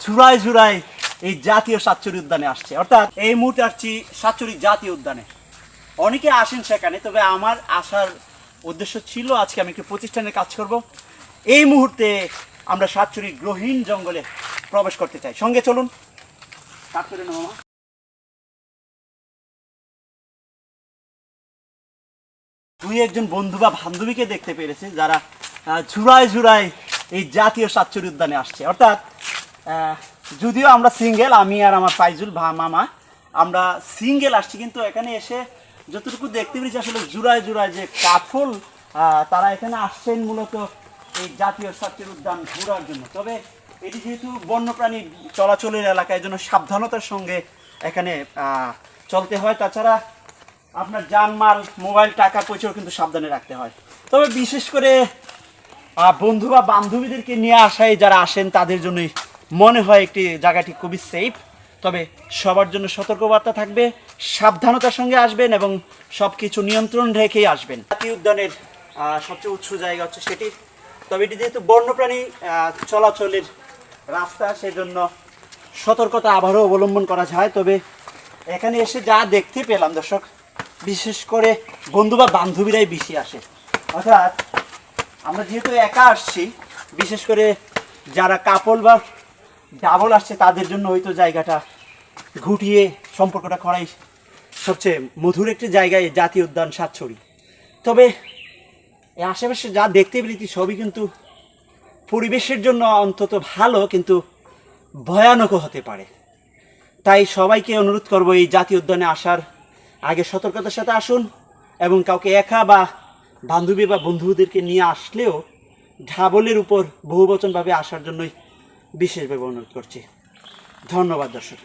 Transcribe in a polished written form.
ঝুড়ায় ঝুড়ায় এই জাতীয় সাতচুরি উদ্যানে আসছে। অর্থাৎ এই মুহূর্তে আসছি সাতচুরি জাতীয় উদ্যানে। অনেকে আসেন সেখানে, তবে আমার আসার উদ্দেশ্য ছিল আজকে আমি একটি প্রতিষ্ঠানে কাজ করব। এই মুহূর্তে আমরা সাতচুরি গ্রহীণ জঙ্গলে প্রবেশ করতে চাই, সঙ্গে চলুন। দুই একজন বন্ধু বা বান্ধবীকে দেখতে পেরেছে যারা ঝুড়ায় ঝুড়ায় এই জাতীয় সাতচুরি উদ্যানে আসছে। অর্থাৎ যদিও আমরা সিঙ্গেল, আমি আর আমার ফাইজুল মামা আমরা সিঙ্গেল আসছি, কিন্তু এখানে এসে যতটুকু দেখতে পেরেছি আসলে জুড়ায় জুড়ায় যে কাফল তারা এখানে আসছেন মূলত এই জাতীয় সাতচুরি উদ্যান ঘোরার জন্য। তবে এটি যেহেতু বন্যপ্রাণী চলাচলের এলাকায় জন্য সাবধানতার সঙ্গে এখানে চলতে হয়। তাছাড়া আপনার জানমাল, মোবাইল, টাকা পয়সাও কিন্তু সাবধানে রাখতে হয়। তবে বিশেষ করে বন্ধু বা বান্ধবীদেরকে নিয়ে আসায় যারা আসেন তাদের জন্যই মনে হয় একটি জায়গাটি খুবই সেফ। তবে সবার জন্য সতর্কবার্তা থাকবে, সাবধানতার সঙ্গে আসবেন এবং সব কিছু নিয়ন্ত্রণ রেখেই আসবেন। জাতীয় উদ্যানের সবচেয়ে উৎস জায়গা হচ্ছে সেটি। তবে এটি যেহেতু বন্যপ্রাণী চলাচলের রাস্তা, সেজন্য সতর্কতা আবারও অবলম্বন করা যায়। তবে এখানে এসে যা দেখতে পেলাম দর্শক, বিশেষ করে বন্ধু বা বান্ধবীরাই বেশি আসে। অর্থাৎ আমরা যেহেতু একা আসছি, বিশেষ করে যারা কাপল বা ডাবল আসছে তাদের জন্য হয়তো জায়গাটা ঘুটিয়ে সম্পর্কটা করাই সবচেয়ে মধুর একটি জায়গায় জাতীয় উদ্যান সাতচুরি। তবে এই আশেপাশে যা দেখতে পেরেছি সবই কিন্তু পরিবেশের জন্য অন্তত ভালো, কিন্তু ভয়ানকও হতে পারে। তাই সবাইকে অনুরোধ করব এই জাতীয় উদ্যানে আসার আগে সতর্কতার সাথে আসুন, এবং কাউকে একা বা বান্ধবী বা বন্ধুদেরকে নিয়ে আসলেও ঢাবলের উপর বহুবচনভাবে আসার জন্যই বিশেষভাবে অনুরোধ করছি। ধন্যবাদ দর্শক।